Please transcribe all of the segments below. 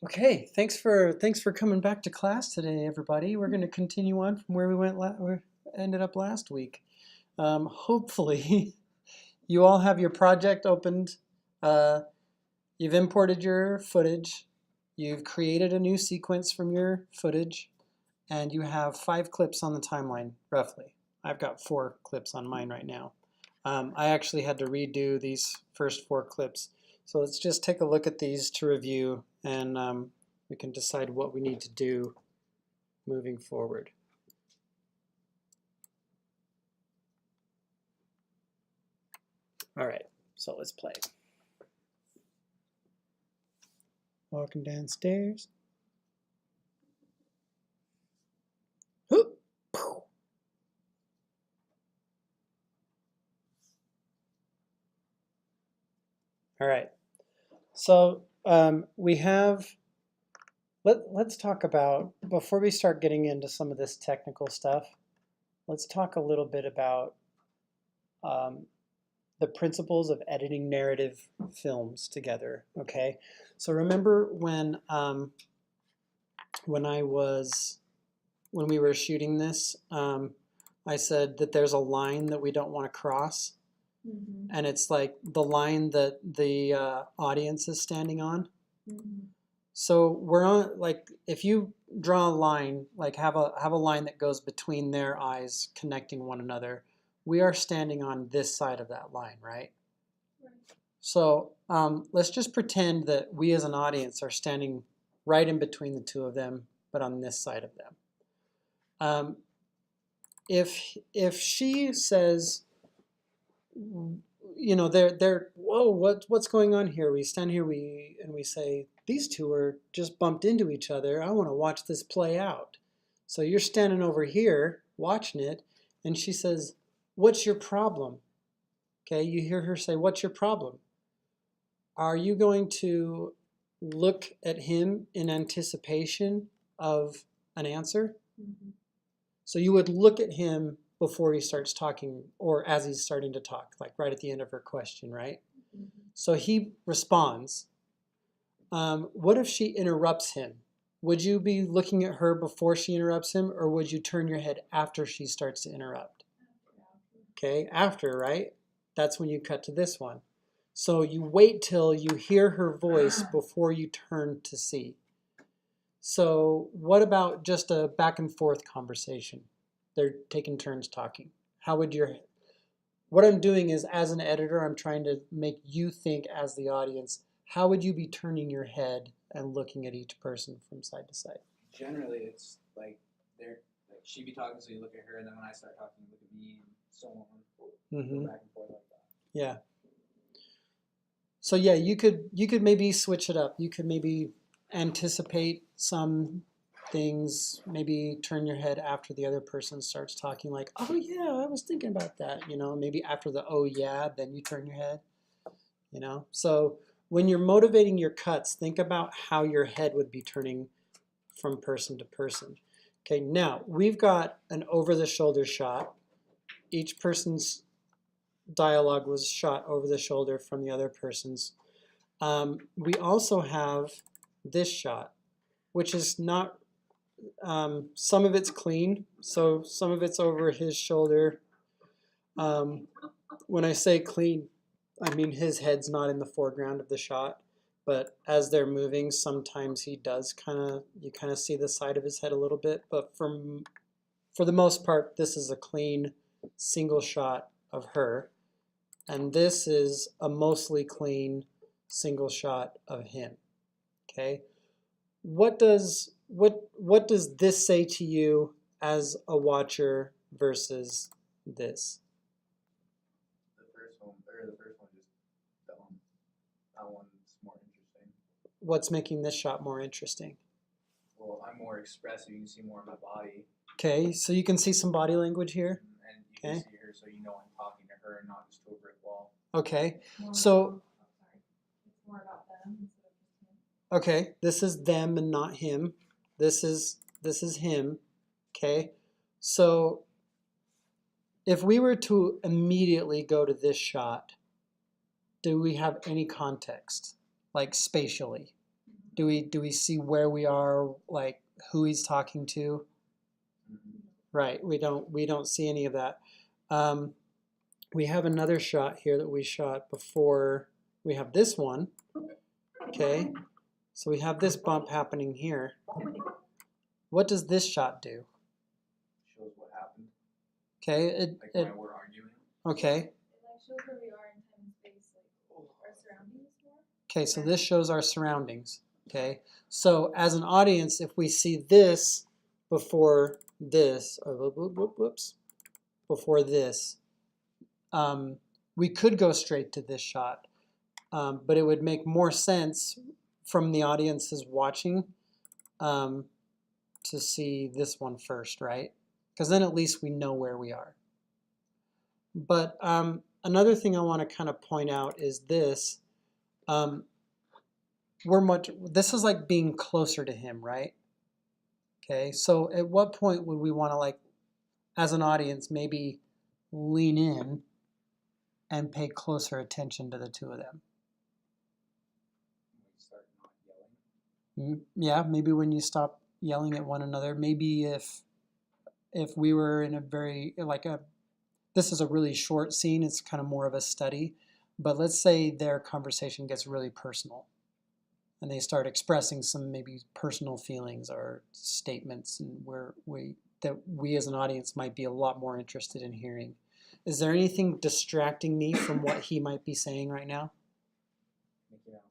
Okay, thanks for coming back to class today, everybody. We're going to continue on from where we ended up last week. Hopefully, you all have your project opened. Uh, you've imported your footage. You've created a new sequence from your footage, and you have 5 clips on the timeline, roughly. I've got 4 clips on mine right now. I actually had to redo these first 4 clips. So let's just take a look at these to review, and we can decide what we need to do moving forward. All right, so let's play. Walking downstairs. Whoop. All right, so we have, let's talk about, before we start getting into some of this technical stuff, let's talk a little bit about the principles of editing narrative films together, okay? So remember when we were shooting this, I said that there's a line that we don't want to cross, and it's like the line that the audience is standing on. So we're on, like, if you draw a line, like have a line that goes between their eyes connecting one another, we are standing on this side of that line, right? So let's just pretend that we as an audience are standing right in between the two of them, but on this side of them. If she says, you know, whoa, what's going on here? We stand here, and we say, these two are just bumped into each other. I want to watch this play out. So you're standing over here watching it, and she says, what's your problem? Okay, you hear her say, what's your problem? Are you going to look at him in anticipation of an answer? So you would look at him before he starts talking, or as he's starting to talk, like right at the end of her question, right? So he responds. What if she interrupts him? Would you be looking at her before she interrupts him, or would you turn your head after she starts to interrupt? Okay, after, right? That's when you cut to this one. So you wait till you hear her voice before you turn to see. So what about just a back and forth conversation? They're taking turns talking. What I'm doing is, as an editor, I'm trying to make you think as the audience, how would you be turning your head and looking at each person from side to side? Generally, it's like she be talking, so you look at her, and then when I start talking, you look at me, and so on. Go back and forth like that. Yeah. So yeah, you could maybe switch it up. You could maybe anticipate some things, maybe turn your head after the other person starts talking, like, oh yeah, I was thinking about that, you know, maybe after the oh yeah, then you turn your head, you know. So when you're motivating your cuts, think about how your head would be turning from person to person. Okay, now we've got an over the shoulder shot. Each person's dialogue was shot over the shoulder from the other person's. We also have this shot, which is not, some of it's clean, so some of it's over his shoulder. When I say clean, I mean his head's not in the foreground of the shot, but as they're moving, sometimes he does you kind of see the side of his head a little bit, but for the most part, this is a clean single shot of her. And this is a mostly clean single shot of him. Okay, what does this say to you as a watcher versus this? The first one just dumb. That one's more interesting. What's making this shot more interesting? Well, I'm more expressive. You can see more of my body. Okay, so you can see some body language here. And you can see her, so you know I'm talking to her and not just to a brick wall. Okay, so it's more about them instead of just him. Okay, this is them and not him. This is him. Okay, so if we were to immediately go to this shot, do we have any context, like spatially? Do we see where we are, like who he's talking to? Right. We don't see any of that. We have another shot here that we shot before. We have this one. Okay. So we have this bump happening here. What does this shot do? Shows what happened. Okay. Like why we're arguing. Okay. It like shows where we are in time and space, like our surroundings more. Okay, so this shows our surroundings. Okay. So as an audience, if we see this before this, or whoops, before this, we could go straight to this shot, but it would make more sense from the audiences watching to see this one first, right? Because then at least we know where we are. But another thing I want to kind of point out is this. This is like being closer to him, right? Okay, so at what point would we want to, like, as an audience, maybe lean in and pay closer attention to the two of them? We start not yelling. Yeah, maybe when you stop yelling at one another. Maybe if we were in a very, this is a really short scene, it's kind of more of a study, but let's say their conversation gets really personal and they start expressing some maybe personal feelings or statements, and that we as an audience might be a lot more interested in hearing. Is there anything distracting me from what he might be saying right now? Mickey Mouse.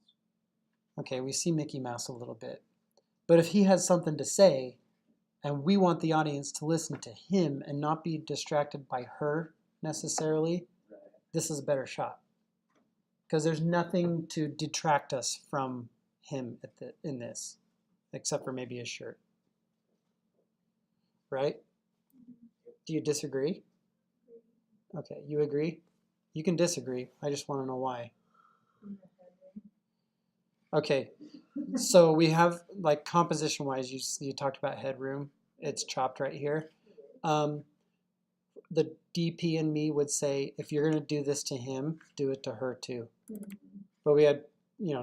Okay, we see Mickey Mouse a little bit. But if he has something to say, and we want the audience to listen to him and not be distracted by her necessarily, Right. this is a better shot. Because there's nothing to detract us from him in this, except for maybe his shirt. Right? Do you disagree? Okay, you agree? You can disagree. I just want to know why. Okay, so we have, like, composition wise, you talked about headroom. It's chopped right here. The DP and me would say, if you're going to do this to him, do it to her too. But we had,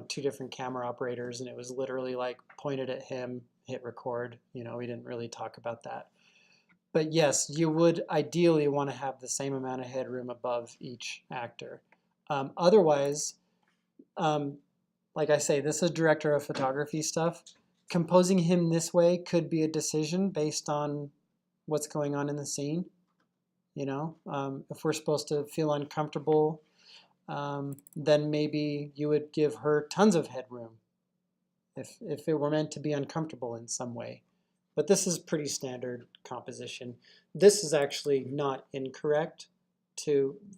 two different camera operators, and it was literally like pointed at him, hit record. We didn't really talk about that. But yes, you would ideally want to have the same amount of headroom above each actor. Otherwise, like I say, this is director of photography stuff. Composing him this way could be a decision based on what's going on in the scene. If we're supposed to feel uncomfortable, then maybe you would give her tons of headroom if it were meant to be uncomfortable in some way. But this is pretty standard composition. This is actually not incorrect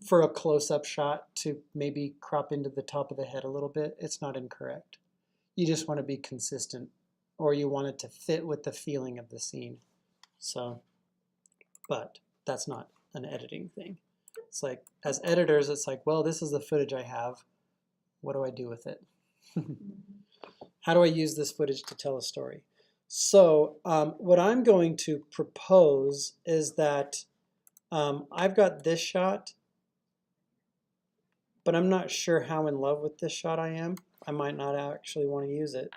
for a close-up shot to maybe crop into the top of the head a little bit. It's not incorrect. You just want to be consistent, or you want it to fit with the feeling of the scene. So, but that's not an editing thing. It's like, as editors, it's like, well, this is the footage I have. What do I do with it? How do I use this footage to tell a story? So what I'm going to propose is that I've got this shot, but I'm not sure how in love with this shot I am. I might not actually want to use it.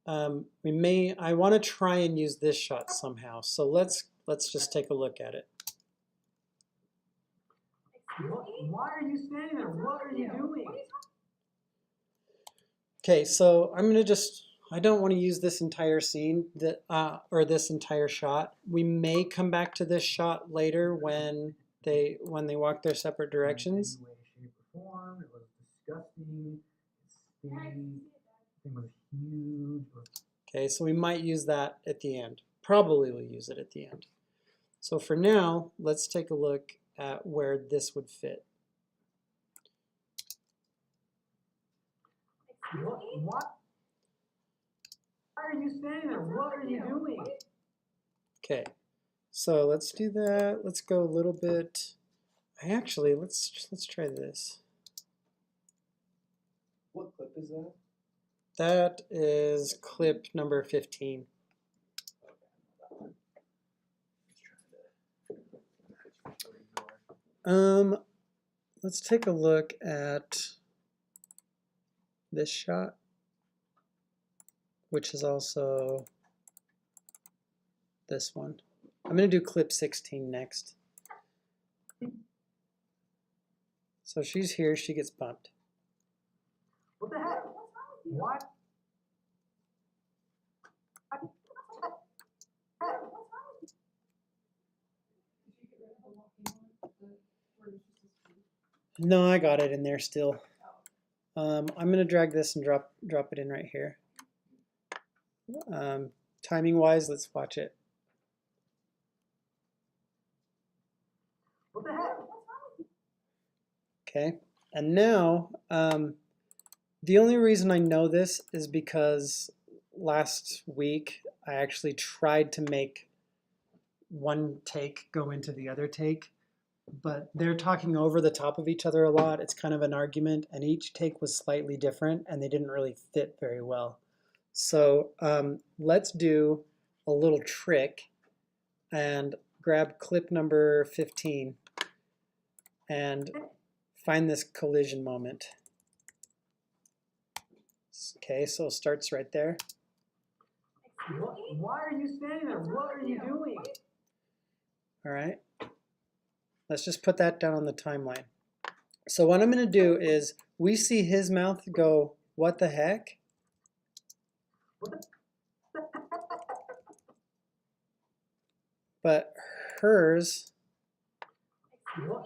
I want to try and use this shot somehow. So let's just take a look at it. Why are you standing there? What are you doing? Okay, so I'm going to I don't want to use this entire scene or this entire shot. We may come back to this shot later when they walk their separate directions. In any way, shape, or form. It was disgusting. It stinky. The thing was huge. Okay, so we might use that at the end. Probably we'll use it at the end. So for now, let's take a look at where this would fit. What? Why are you standing there? What are you doing? Okay, so let's do that. Let's go a little bit. Let's try this. What clip is that? That is clip number 15. Let's take a look at this shot. which is also this one. I'm going to do clip 16 next. So she's here, she gets bumped. What the heck? What? No, I got it in there still. I'm going to drag this and drop it in right here. Timing wise, let's watch it. What the heck? Okay, and now the only reason I know this is because last week I actually tried to make one take go into the other take, but they're talking over the top of each other a lot. It's kind of an argument, and each take was slightly different and they didn't really fit very well. So let's do a little trick and grab clip number 15 and find this collision moment. Okay, so it starts right there. What? Why are you standing there? What are you doing? All right, let's just put that down on the timeline. So what I'm going to do is we see his mouth go, what the heck? But hers, What?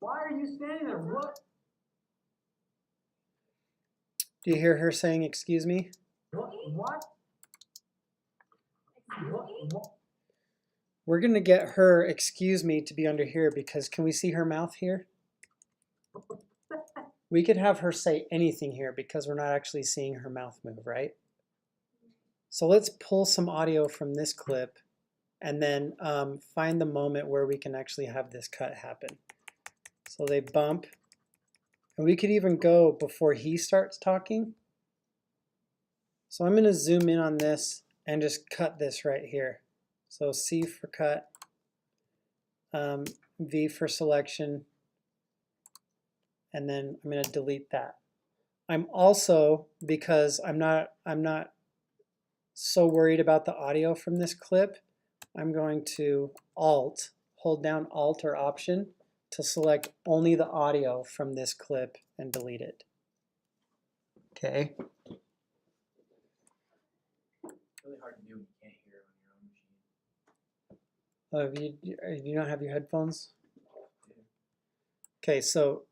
Why are you standing there? What? do you hear her saying, excuse me? What? We're going to get her, excuse me, to be under here because can we see her mouth here? We could have her say anything here because we're not actually seeing her mouth move, right? So let's pull some audio from this clip and then find the moment where we can actually have this cut happen. So they bump, and we could even go before he starts talking. So I'm going to zoom in on this and just cut this right here. So C for cut, V for selection, and then I'm going to delete that. I'm also, because I'm not so worried about the audio from this clip, I'm going to hold down Alt or Option to select only the audio from this clip and delete it. Okay. Really hard to do when you can't hear it on your own machine. Do you not have your headphones? Okay, so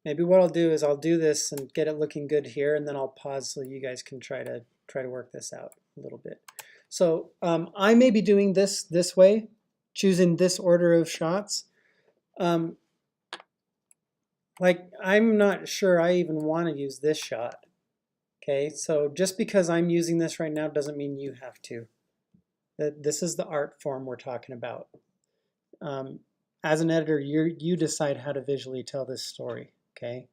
maybe what I'll do is I'll do this and get it looking good here, and then I'll pause so you guys can try to work this out a little bit. So I may be doing this way, choosing this order of shots. Like I'm not sure I even want to use this shot. Okay, so just because I'm using this right now doesn't mean you have to. This is the art form we're talking about. As an editor, you decide how to visually tell this story, okay?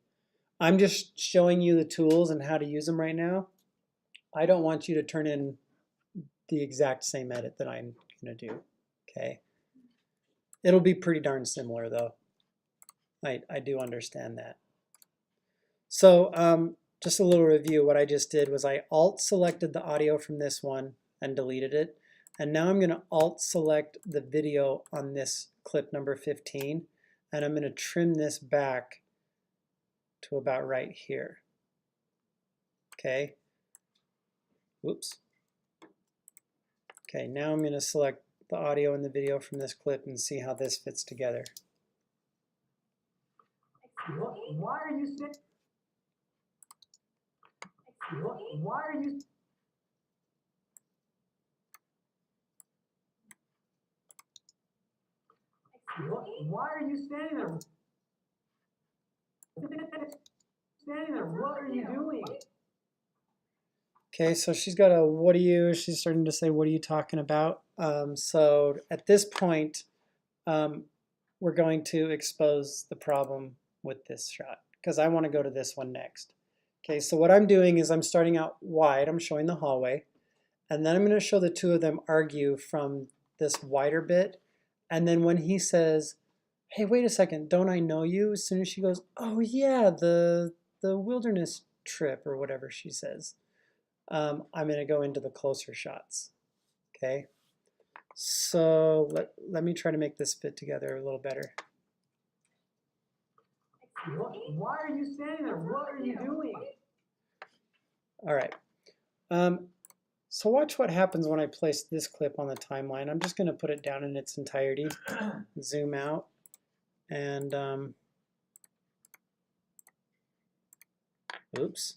I'm just showing you the tools and how to use them right now. I don't want you to turn in the exact same edit that I'm going to do, okay? It'll be pretty darn similar though. I do understand that. So just a little review. What I just did was I Alt selected the audio from this one and deleted it. And now I'm going to Alt select the video on this clip number 15, and I'm going to trim this back to about right here. Okay. Whoops. Okay, now I'm going to select the audio and the video from this clip and see how this fits together. Why are you sitting? Why are you? Why are you standing there? Standing there. What are you doing? Okay, so she's got a what are you? She's starting to say, what are you talking about? So at this point, we're going to expose the problem with this shot because I want to go to this one next. Okay, so what I'm doing is I'm starting out wide. I'm showing the hallway, and then I'm going to show the two of them argue from this wider bit. And then when he says, hey, wait a second, don't I know you? As soon as she goes, oh yeah, the the wilderness trip or whatever she says. I'm going to go into the closer shots. Okay. So let me try to make this fit together a little better. Why are you standing there? What are you doing? All right. So watch what happens when I place this clip on the timeline. I'm just going to put it down in its entirety, zoom out, and oops.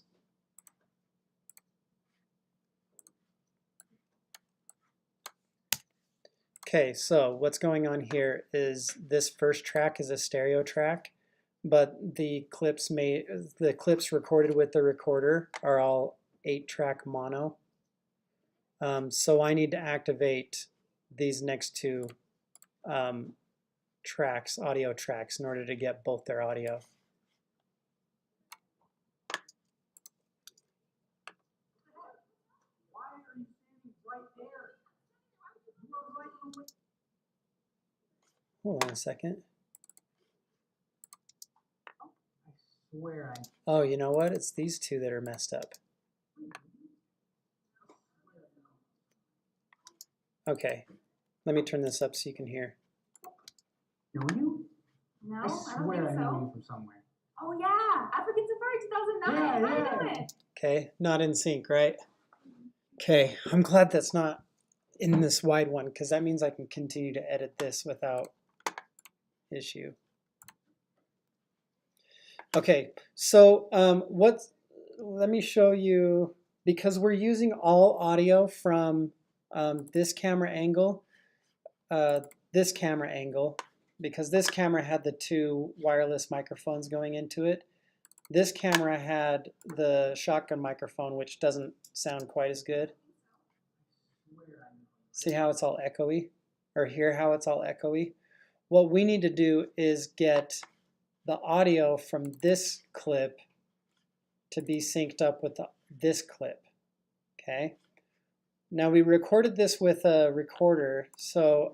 Okay, so what's going on here is this first track is a stereo track, but the clips recorded with the recorder are all 8-track mono. So I need to activate these next two tracks, audio tracks, in order to get both their audio. Why are you standing right there? You are right in the way. Hold on a second. I swear I. Oh, you know what? It's these two that are messed up. Okay, let me turn this up so you can hear. Know you? No, I I don't swear think I know so. you from somewhere. Oh yeah, African Safari 2009. Yeah, How you yeah. doing? Okay, not in sync, right? Okay, I'm glad that's not in this wide one because that means I can continue to edit this without issue. Okay, so let me show you, because we're using all audio from this camera angle, because this camera had the two wireless microphones going into it. This camera had the shotgun microphone, which doesn't sound quite as good. See how it's all echoey? Or hear how it's all echoey? What we need to do is get the audio from this clip to be synced up with this clip. Okay. Now we recorded this with a recorder, so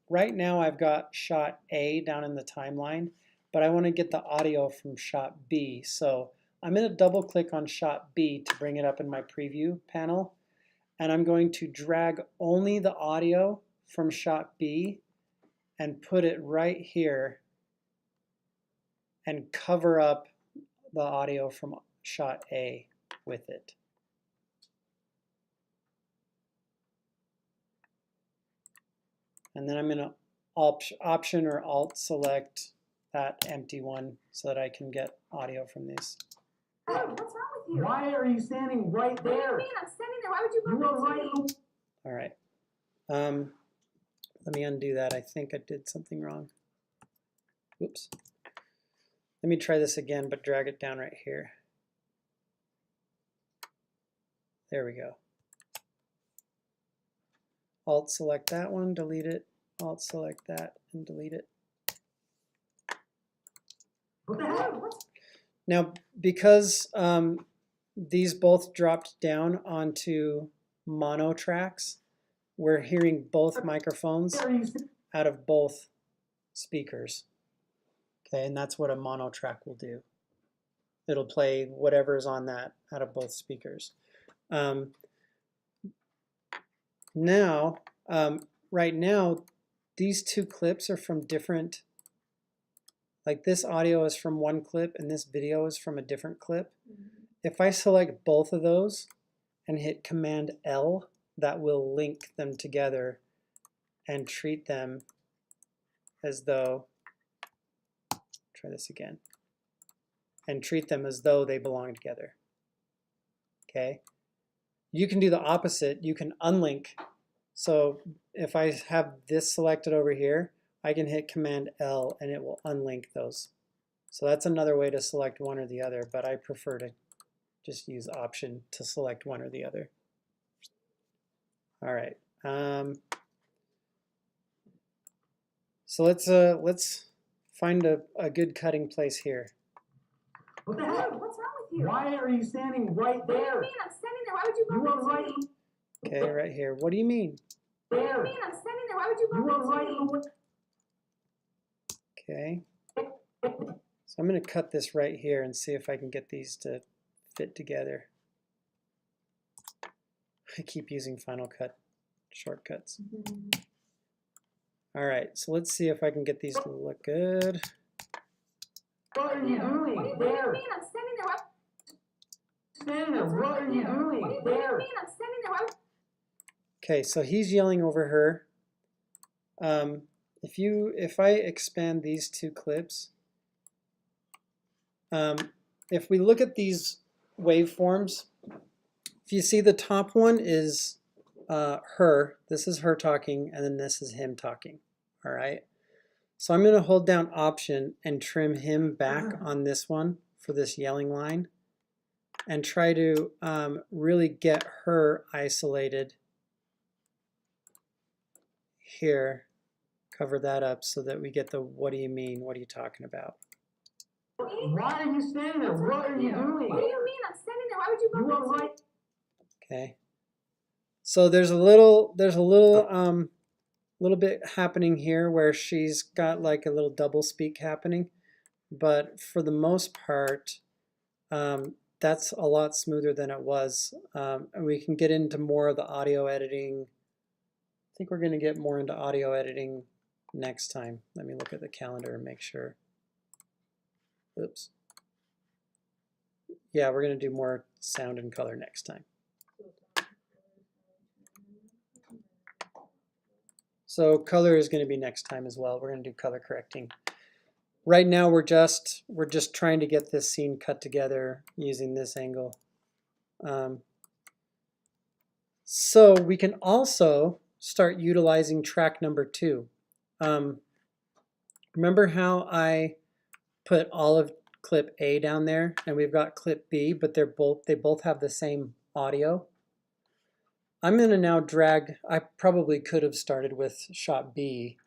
right now I've got shot A down in the timeline, but I want to get the audio from shot B. So I'm going to double click on shot B to bring it up in my preview panel, and I'm going to drag only the audio from shot B and put it right here and cover up the audio from shot A with it. And then I'm going to option or alt select that empty one so that I can get audio from these. Hey, what's wrong with you? Why are you standing right What do you there? mean? I'm standing there. Why would you bump You are into right me? in the. All right. Let me undo that. I think I did something wrong. Oops. Let me try this again, but drag it down right here. There we go. Alt select that one, delete it. Alt select that and delete it. What the hell? Now, because these both dropped down onto mono tracks, we're hearing both microphones out of both speakers. Okay, and that's what a mono track will do. It'll play whatever's on that out of both speakers. Right now, these two clips are from different, like this audio is from one clip and this video is from a different clip. If I select both of those and hit Command L, that will link them together and treat them as though, try this again, and treat them as though they belong together. Okay? You can do the opposite. You can unlink. So if I have this selected over here, I can hit Command L and it will unlink those. So that's another way to select one or the other, but I prefer to just use Option to select one or the other. All right. So let's find a good cutting place here. What the Hey, hell? what's wrong with you? Why are you standing right What do you there? mean? I'm standing there. Why would you bump You are into right me? Okay, right here. What do you mean? What do you there. mean? I'm standing there. Why would you bump You are into right me? in the way. Okay. So I'm going to cut this right here and see if I can get these to fit together. I keep using Final Cut shortcuts. All right, so let's see if I can get these to look good. What are you doing? What do you There. mean? I'm standing there. Standing there. What are you doing? What do you There. mean? I'm standing there. Okay, so he's yelling over her. If I expand these two clips, if we look at these waveforms, if you see the top one is her, this is her talking, and then this is him talking. All right. So I'm going to hold down Option and trim him back on this one for this yelling line, and try to really get her isolated here. Cover that up so that we get the what do you mean, what are you talking about? Why are you standing there? What are you doing? What do you mean? I'm standing there. Why would you bump You into are me? right. Okay. So there's a little bit happening here where she's got like a little double speak happening, but for the most part, that's a lot smoother than it was. And we can get into more of the audio editing. I think we're going to get more into audio editing next time. Let me look at the calendar and make sure. Oops. Yeah, we're going to do more sound and color next time. So color is going to be next time as well. We're going to do color correcting. Right now we're just trying to get this scene cut together using this angle. So we can also start utilizing track number 2. Remember how I put all of clip A down there, and we've got clip B, but they both have the same audio. I'm going to now drag. I probably could have started with shot B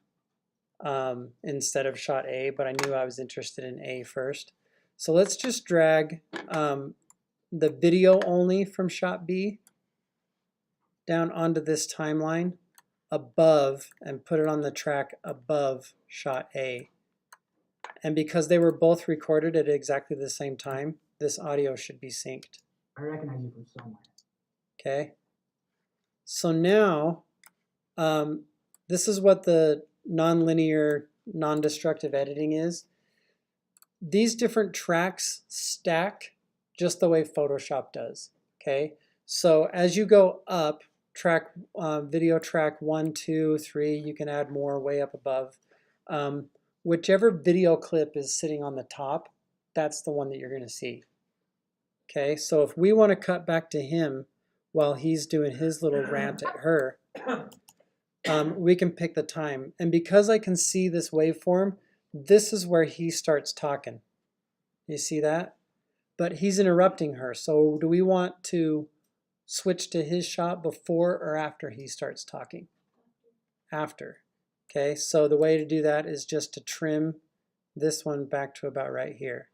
instead of shot A, but I knew I was interested in A first. So let's just drag the video only from shot B down onto this timeline above and put it on the track above shot A. And because they were both recorded at exactly the same time, this audio should be synced. I recognize you from somewhere. Okay. So now, this is what the nonlinear, non-destructive editing is. These different tracks stack just the way Photoshop does. Okay. So as you go up, video track 1, 2, 3, you can add more way up above. Whichever video clip is sitting on the top, that's the one that you're going to see. Okay, so if we want to cut back to him while he's doing his little rant at her, we can pick the time. And because I can see this waveform, this is where he starts talking. You see that? But he's interrupting her. So do we want to switch to his shot before or after he starts talking? After. Okay, so the way to do that is just to trim this one back to about right here.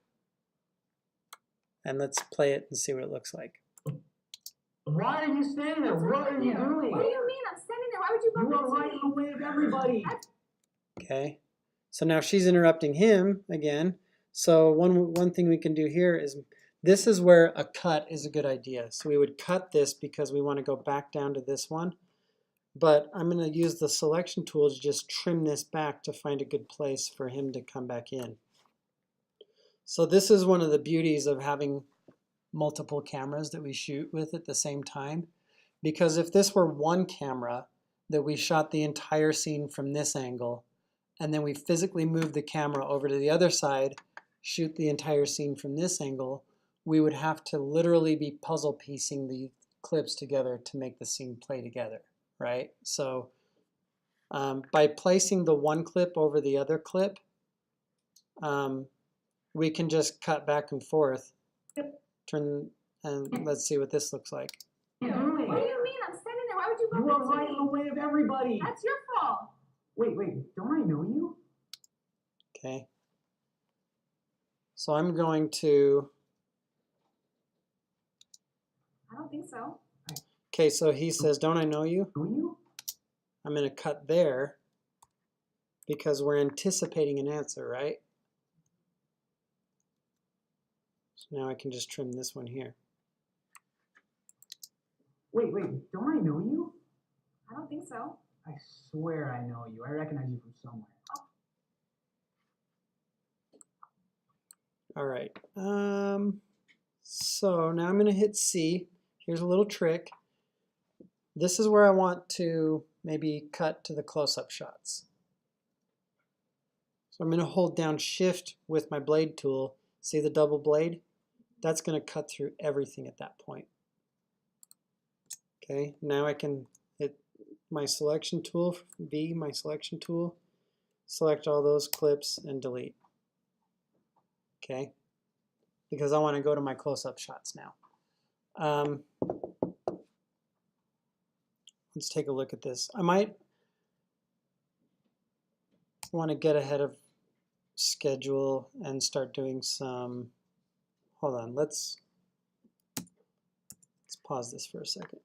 And let's play it and see what it looks like. Why are you standing there? What are you doing? What do you mean? I'm standing there. Why would you bump You are into right me? in the way of everybody. Okay, so now she's interrupting him again. So one thing we can do here is, this is where a cut is a good idea. So we would cut this because we want to go back down to this one. But I'm going to use the selection tool to just trim this back to find a good place for him to come back in. So this is one of the beauties of having multiple cameras that we shoot with at the same time. Because if this were one camera that we shot the entire scene from this angle, and then we physically move the camera over to the other side, shoot the entire scene from this angle, we would have to literally be puzzle piecing the clips together to make the scene play together. Right? So by placing the one clip over the other clip, we can just cut back and forth. Turn, and let's see what this looks like. What do you mean? I'm standing there. Why would you bump You are into right in the me? way of everybody. That's your fault. Wait, don't I know you? Okay. So I'm going to, I don't think so. okay, so he says, don't I know you? Know you? I'm going to cut there because we're anticipating an answer, right? So now I can just trim this one here. Wait, don't I know you? I don't think so. I swear I know you. I recognize you from somewhere. All right. So now I'm going to hit C. Here's a little trick. This is where I want to maybe cut to the close-up shots. So I'm going to hold down Shift with my blade tool. See the double blade? That's going to cut through everything at that point. Okay, now I can hit my selection tool, V, my selection tool, select all those clips and delete. Okay, because I want to go to my close-up shots now. Let's take a look at this. I might want to get ahead of schedule and start doing some, hold on, let's pause this for a second.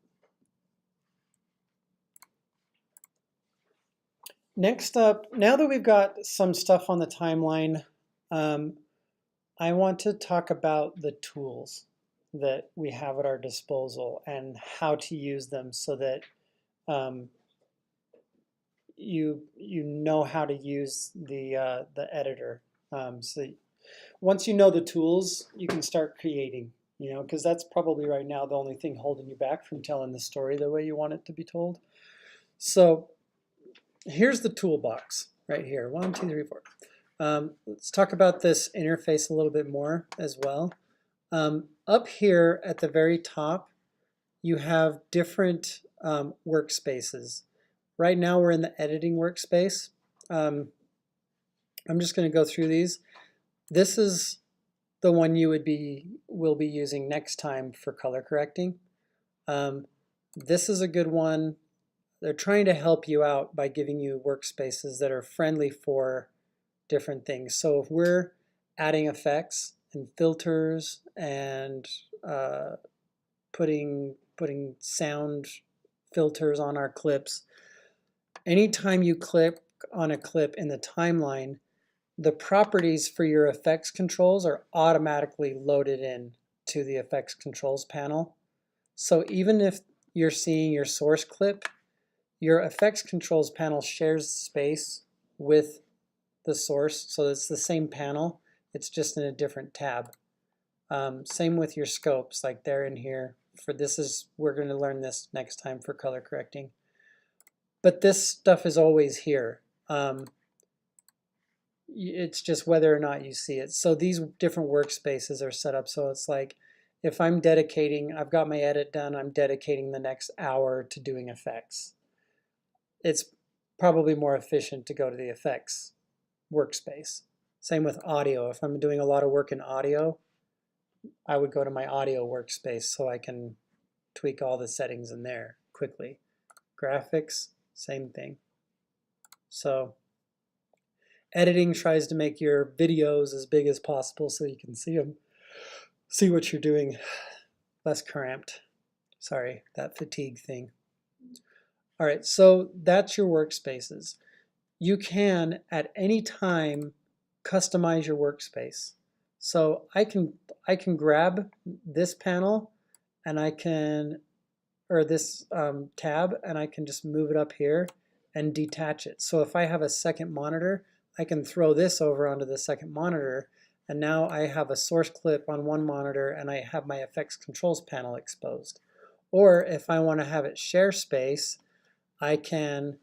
Next up, now that we've got some stuff on the timeline, I want to talk about the tools that we have at our disposal and how to use them so that you know how to use the editor. So once you know the tools, you can start creating, you know, because that's probably right now the only thing holding you back from telling the story the way you want it to be told. So here's the toolbox right here. 1, 2, 3, 4. Let's talk about this interface a little bit more as well. Up here at the very top, you have different workspaces. Right now we're in the editing workspace. I'm just going to go through these. This is the one you will be using next time for color correcting. This is a good one. They're trying to help you out by giving you workspaces that are friendly for different things. So if we're adding effects and filters and putting sound filters on our clips, anytime you click on a clip in the timeline, the properties for your effects controls are automatically loaded in to the effects controls panel. So even if you're seeing your source clip, your effects controls panel shares space with the source, so it's the same panel, it's just in a different tab. Same with your scopes, like they're in here. For this is, we're going to learn this next time for color correcting. But this stuff is always here. It's just whether or not you see it. So these different workspaces are set up so it's like if I'm dedicating, I've got my edit done, I'm dedicating the next hour to doing effects. It's probably more efficient to go to the effects workspace. Same with audio. If I'm doing a lot of work in audio, I would go to my audio workspace so I can tweak all the settings in there quickly. Graphics, same thing. So editing tries to make your videos as big as possible so you can see them, see what you're doing, less cramped. Sorry, that fatigue thing. All right, so that's your workspaces. You can, at any time, customize your workspace. So I can grab this panel and I can, or this tab, and I can just move it up here and detach it. So if I have a second monitor, I can throw this over onto the second monitor, and now I have a source clip on one monitor and I have my effects controls panel exposed. Or if I want to have it share space, I can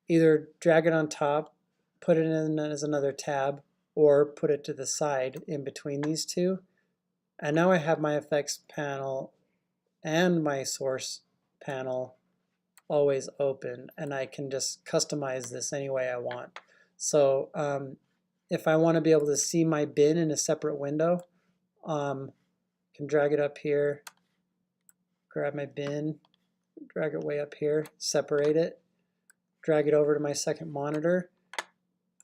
either drag it on top, put it in as another tab, or put it to the side in between these two. And now I have my effects panel and my source panel always open, and I can just customize this any way I want. So if I want to be able to see my bin in a separate window, I can drag it up here, grab my bin, drag it way up here, separate it, drag it over to my second monitor,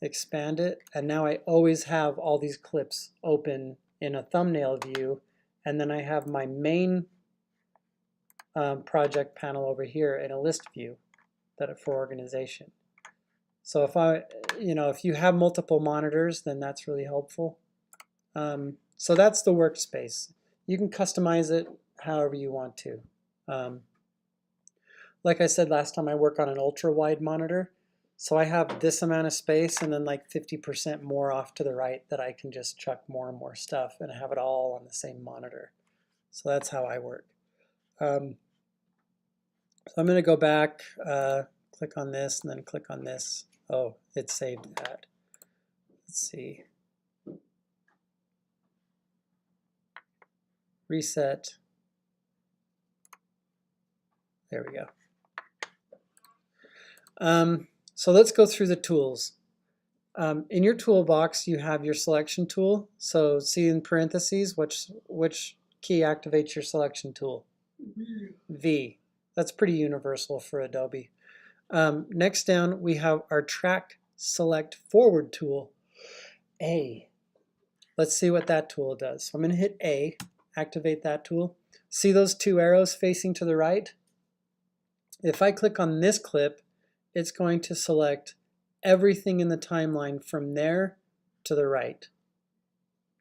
expand it, and now I always have all these clips open in a thumbnail view, and then I have my main project panel over here in a list view for organization. So if if you have multiple monitors, then that's really helpful. So that's the workspace. You can customize it however you want to. Like I said last time, I work on an ultra wide monitor. So I have this amount of space and then like 50% more off to the right that I can just chuck more and more stuff and have it all on the same monitor. So that's how I work. So I'm going to go back, click on this and then click on this. Oh, it saved that. Let's see. Reset. There we go. So let's go through the tools. In your toolbox, you have your selection tool. So see in parentheses, which key activates your selection tool? V. That's pretty universal for Adobe. Next down, we have our track select forward tool, A. Let's see what that tool does. So I'm going to hit A, activate that tool. See those two arrows facing to the right? If I click on this clip, it's going to select everything in the timeline from there to the right.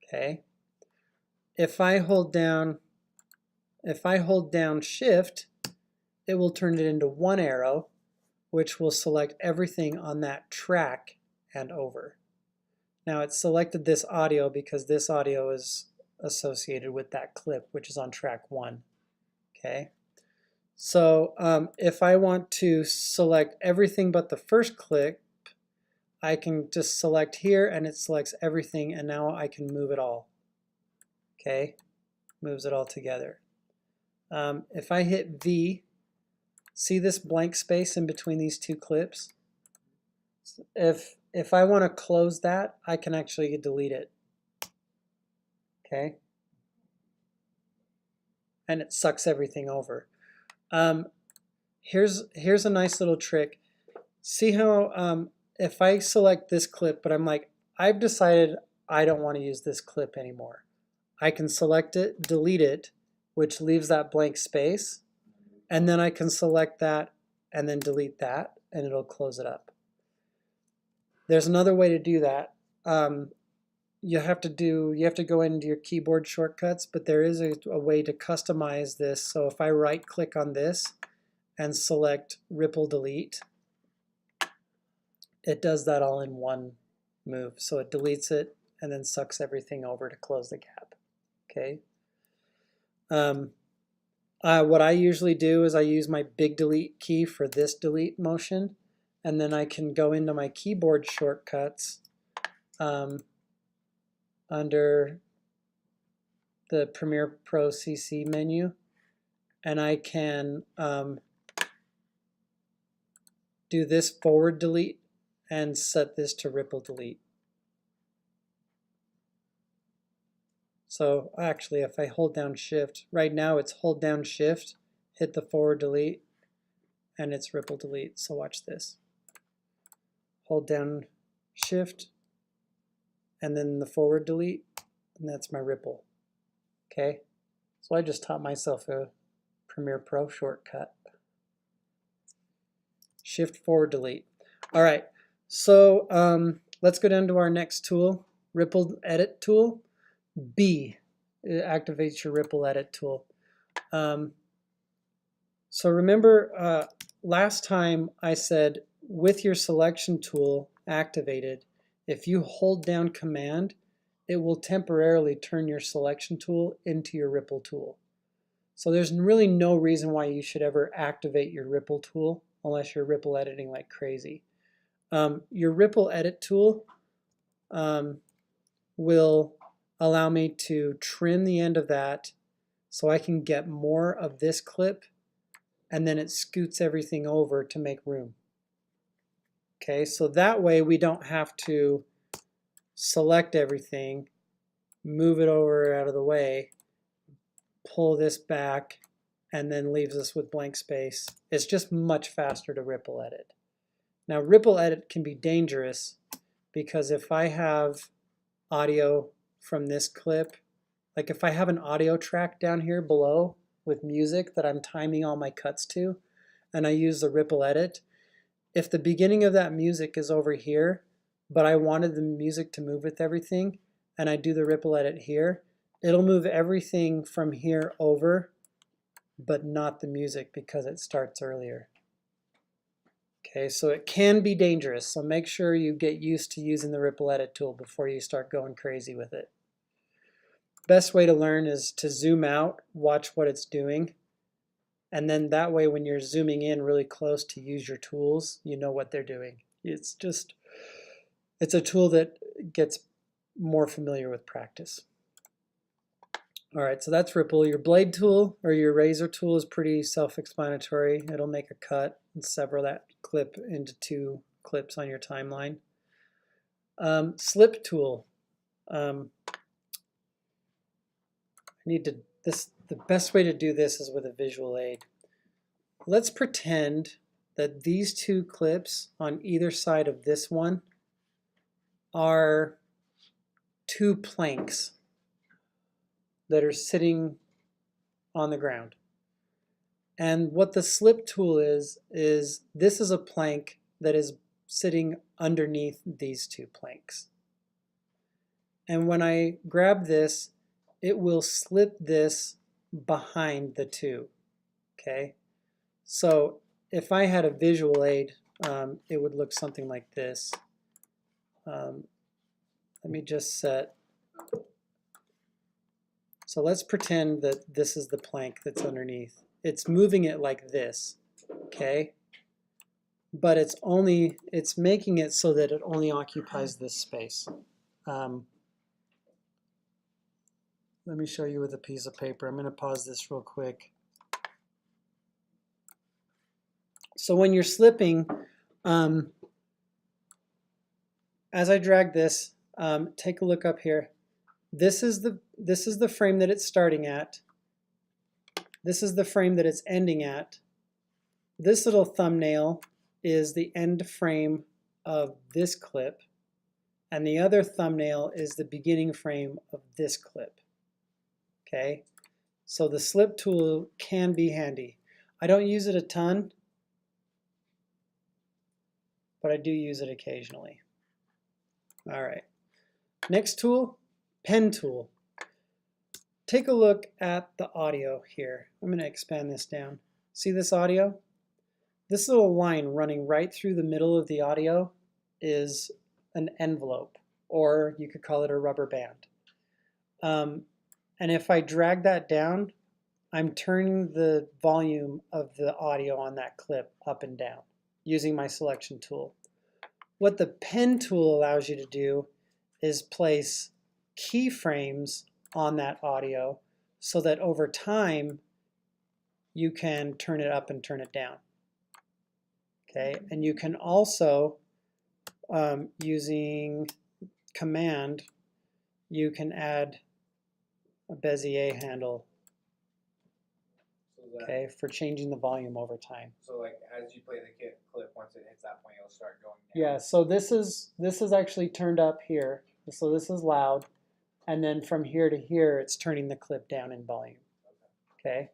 Okay. If I hold down Shift, it will turn it into one arrow, which will select everything on that track and over. Now it's selected this audio because this audio is associated with that clip, which is on track 1. Okay. So if I want to select everything but the first clip, I can just select here and it selects everything, and now I can move it all. Okay, moves it all together. If I hit V, see this blank space in between these two clips? If I want to close that, I can actually delete it. Okay, and it sucks everything over. Here's a nice little trick. See how if I select this clip, but I'm like, I've decided I don't want to use this clip anymore. I can select it, delete it, which leaves that blank space, and then I can select that and then delete that, and it'll close it up. There's another way to do that. You have to go into your keyboard shortcuts, but there is a way to customize this. So if I right click on this and select ripple delete, it does that all in one move. So it deletes it and then sucks everything over to close the gap. Okay. What I usually do is I use my big delete key for this delete motion, and then I can go into my keyboard shortcuts under the Premiere Pro CC menu, and I can do this forward delete and set this to ripple delete. So actually, if I hold down Shift, right now it's hold down Shift, hit the forward delete, and it's ripple delete. So watch this. Hold down Shift, and then the forward delete, and that's my ripple. Okay, so I just taught myself a Premiere Pro shortcut. Shift forward delete. All right, so let's go down to our next tool, Ripple Edit tool. B, it activates your Ripple Edit tool. So remember last time I said with your selection tool activated, if you hold down Command, it will temporarily turn your selection tool into your Ripple tool. So there's really no reason why you should ever activate your Ripple tool unless you're Ripple editing like crazy. Your Ripple Edit tool will allow me to trim the end of that so I can get more of this clip, and then it scoots everything over to make room. Okay, so that way we don't have to select everything, move it over out of the way, pull this back, and then leaves us with blank space. It's just much faster to Ripple Edit. Now Ripple Edit can be dangerous because if I have audio from this clip, like if I have an audio track down here below with music that I'm timing all my cuts to, and I use the Ripple Edit, if the beginning of that music is over here, but I wanted the music to move with everything, and I do the ripple edit here, it'll move everything from here over, but not the music because it starts earlier. Okay, so it can be dangerous, so make sure you get used to using the ripple edit tool before you start going crazy with it. Best way to learn is to zoom out, watch what it's doing, and then that way when you're zooming in really close to use your tools, you know what they're doing. It's a tool that gets more familiar with practice. All right, so that's ripple. Your blade tool or your razor tool is pretty self-explanatory. It'll make a cut and sever that clip into 2 clips on your timeline. Slip tool. The best way to do this is with a visual aid. Let's pretend that these 2 clips on either side of this one are 2 planks that are sitting on the ground. And what the slip tool is this is a plank that is sitting underneath these 2 planks. And when I grab this, it will slip this behind the 2, okay? So if I had a visual aid, it would look something like this. Let me just set. So let's pretend that this is the plank that's underneath. It's moving it like this, okay? But it's making it so that it only occupies this space. Let me show you with a piece of paper. I'm going to pause this real quick. So when you're slipping, as I drag this, take a look up here. This is the frame that it's starting at. This is the frame that it's ending at. This little thumbnail is the end frame of this clip, and the other thumbnail is the beginning frame of this clip. Okay, so the slip tool can be handy. I don't use it a ton, but I do use it occasionally. All right, next tool, pen tool. Take a look at the audio here. I'm going to expand this down. See this audio? This little line running right through the middle of the audio is an envelope, or you could call it a rubber band. And if I drag that down, I'm turning the volume of the audio on that clip up and down using my selection tool. What the pen tool allows you to do is place keyframes on that audio so that over time you can turn it up and turn it down. Okay, and you can also, using command, you can add a Bezier handle, okay, for changing the volume over time. So like as you play the clip, once it hits that point, it'll start going down. Yeah, so this is actually turned up here. So this is loud, and then from here to here, it's turning the clip down in volume. Okay,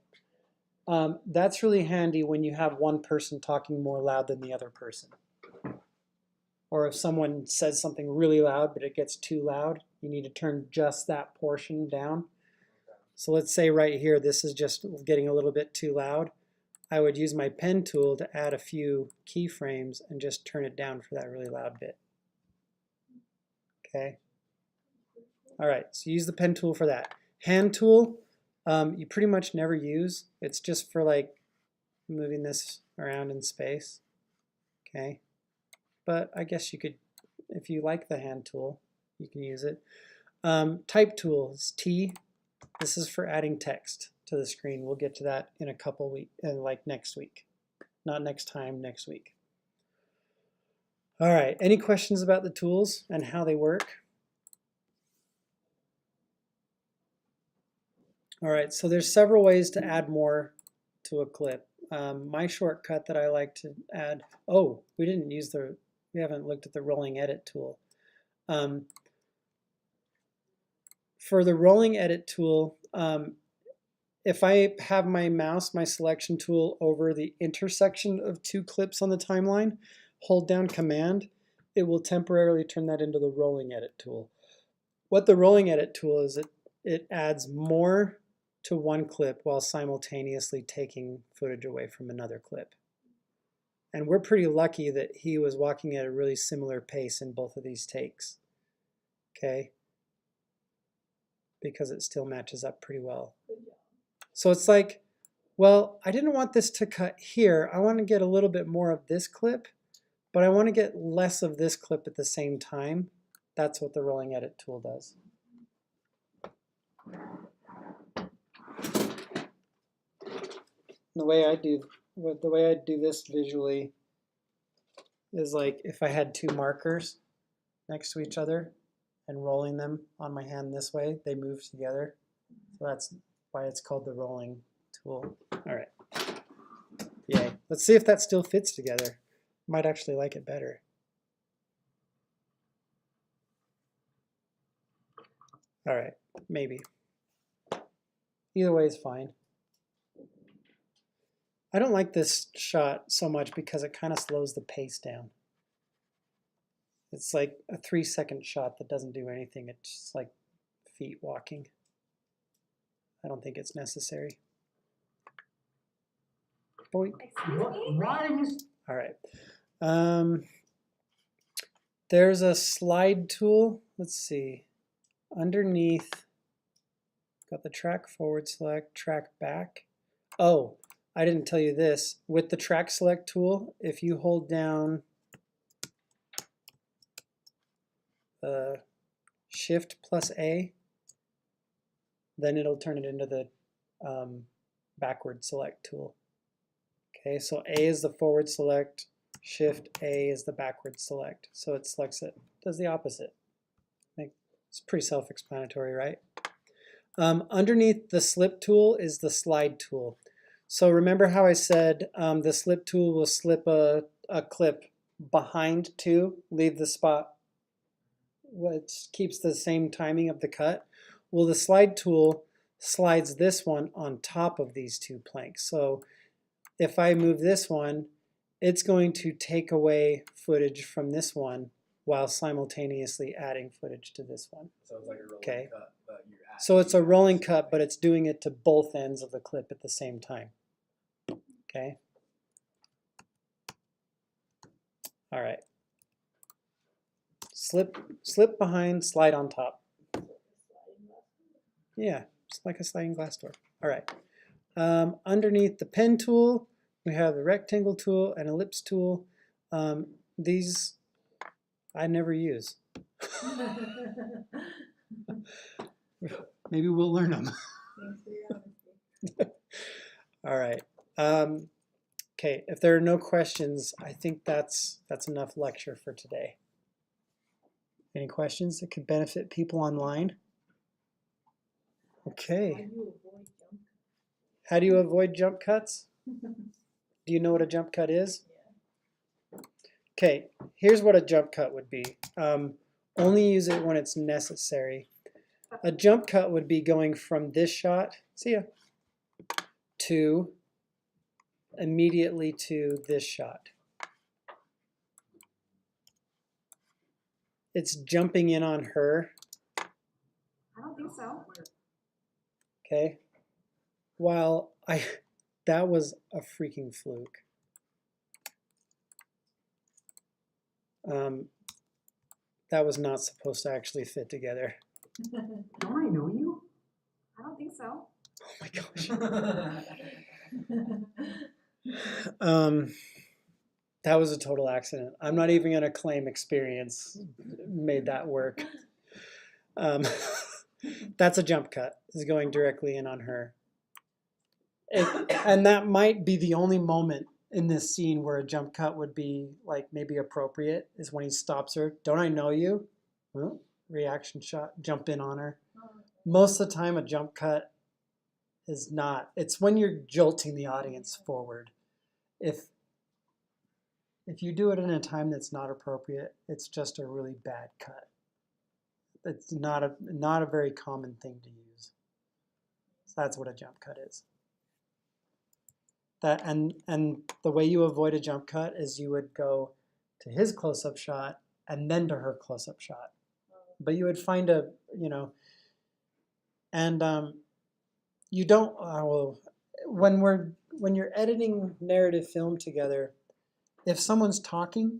that's really handy when you have one person talking more loud than the other person, or if someone says something really loud but it gets too loud, you need to turn just that portion down. So let's say right here, this is just getting a little bit too loud. I would use my pen tool to add a few keyframes and just turn it down for that really loud bit. Okay. All right, so use the pen tool for that. Hand tool, you pretty much never use. It's just for like moving this around in space. Okay. But I guess you could, if you like the hand tool, you can use it. Type tool is T. This is for adding text to the screen. We'll get to that in a couple weeks, like next week. Not next time, next week. All right, any questions about the tools and how they work? All right, so there's several ways to add more to a clip. My shortcut that I like to add, oh, we haven't looked at the rolling edit tool. For the rolling edit tool, if I have my mouse, my selection tool over the intersection of 2 clips on the timeline, hold down command, it will temporarily turn that into the rolling edit tool. what the rolling edit tool is, it adds more to one clip while simultaneously taking footage away from another clip. And we're pretty lucky that he was walking at a really similar pace in both of these takes. Okay? Because it still matches up pretty well. So it's like, well, I didn't want this to cut here. I want to get a little bit more of this clip, but I want to get less of this clip at the same time. That's what the rolling edit tool does. The way I do this visually is like if I had two markers next to each other and rolling them on my hand this way, they move together. So that's why it's called the rolling tool. All right. Yay. Let's see if that still fits together. Might actually like it better. All right, maybe. Either way is fine. I don't like this shot so much because it kind of slows the pace down. It's like a 3-second shot that doesn't do anything. It's just like feet walking. I don't think it's necessary. Boy. Excuse me? Why are you? All right. There's a slide tool. Let's see. Underneath, got the track forward select, track back. Oh, I didn't tell you this. With the track select tool, if you hold down Shift plus A, then it'll turn it into the backward select tool. Okay, so A is the forward select, Shift A is the backward select. So it selects it, does the opposite. It's pretty self-explanatory, right? Underneath the slip tool is the slide tool. So remember how I said the slip tool will slip a clip behind two, leave the spot, which keeps the same timing of the cut. Well, the slide tool slides this one on top of these two planks. So if I move this one, it's going to take away footage from this one while simultaneously adding footage to this one. So it's like a rolling Okay. cut, but you're adding. So it's a rolling cut, but it's doing it to both ends of the clip at the same time. Okay. All right. Slip behind, slide on top. Yeah, just like a sliding glass door. All right. Underneath the pen tool, we have the rectangle tool and ellipse tool. These I never use. Maybe we'll learn them. Thanks for your honesty. All right. Okay, if there are no questions, I think that's enough lecture for today. Any questions that could benefit people online? Okay. How do you avoid jump cuts? Do you know what a jump cut is? Okay, here's what a jump cut would be. Only use it when it's necessary. A jump cut would be going from this shot, see ya, to immediately to this shot. It's jumping in on her, I don't think so. okay? While that was a freaking fluke. That was not supposed to actually fit together. Don't I know you? I don't think so. Oh my gosh. That was a total accident. I'm not even going to claim experience made that work. That's a jump cut. Is going directly in on her. And that might be the only moment in this scene where a jump cut would be like maybe appropriate, is when he stops her. Don't I know you? Well, reaction shot, jump in on her. Most of the time a jump cut is not. It's when you're jolting the audience forward. If you do it in a time that's not appropriate, it's just a really bad cut. It's not a very common thing to use. So that's what a jump cut is. That and the way you avoid a jump cut is you would go to his close-up shot and then to her close-up shot. but you would find a, and you don't, well, when you're editing narrative film together, if someone's talking,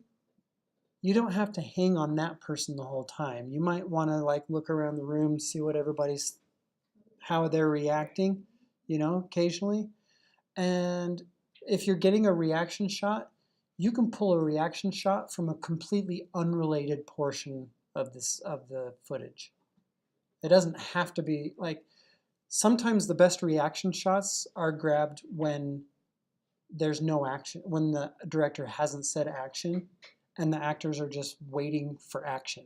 you don't have to hang on that person the whole time. You might want to like look around the room, see what how they're reacting, occasionally. And if you're getting a reaction shot, you can pull a reaction shot from a completely unrelated portion of the footage. It doesn't have to be like, sometimes the best reaction shots are grabbed when there's no action, when the director hasn't said action and the actors are just waiting for action.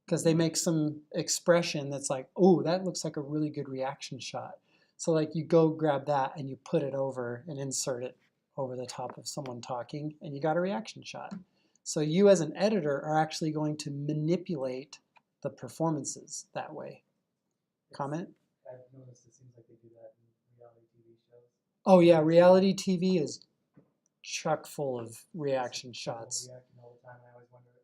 Because they make some expression that's like, oh, that looks like a really good reaction shot. So like you go grab that and you put it over and insert it over the top of someone talking and you got a reaction shot. So you as an editor are actually going to manipulate the performances that way. Comment? I've noticed it seems like they do that in reality TV shows. Oh yeah, reality TV is chock full of reaction People shots. reacting all the time. I always wonder if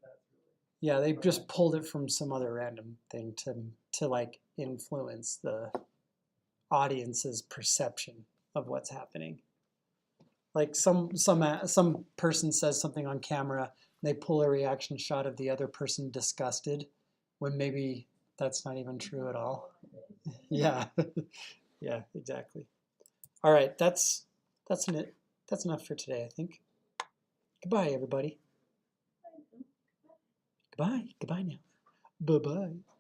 that's really. Yeah, they just pulled it from some other random thing to like influence the audience's perception of what's happening. Like some person says something on camera, they pull a reaction shot of the other person disgusted, when maybe that's not even true at all. Yeah, yeah, exactly. All right, that's it. That's enough for today, I think. Goodbye, everybody. Goodbye. Goodbye now. Bye-bye.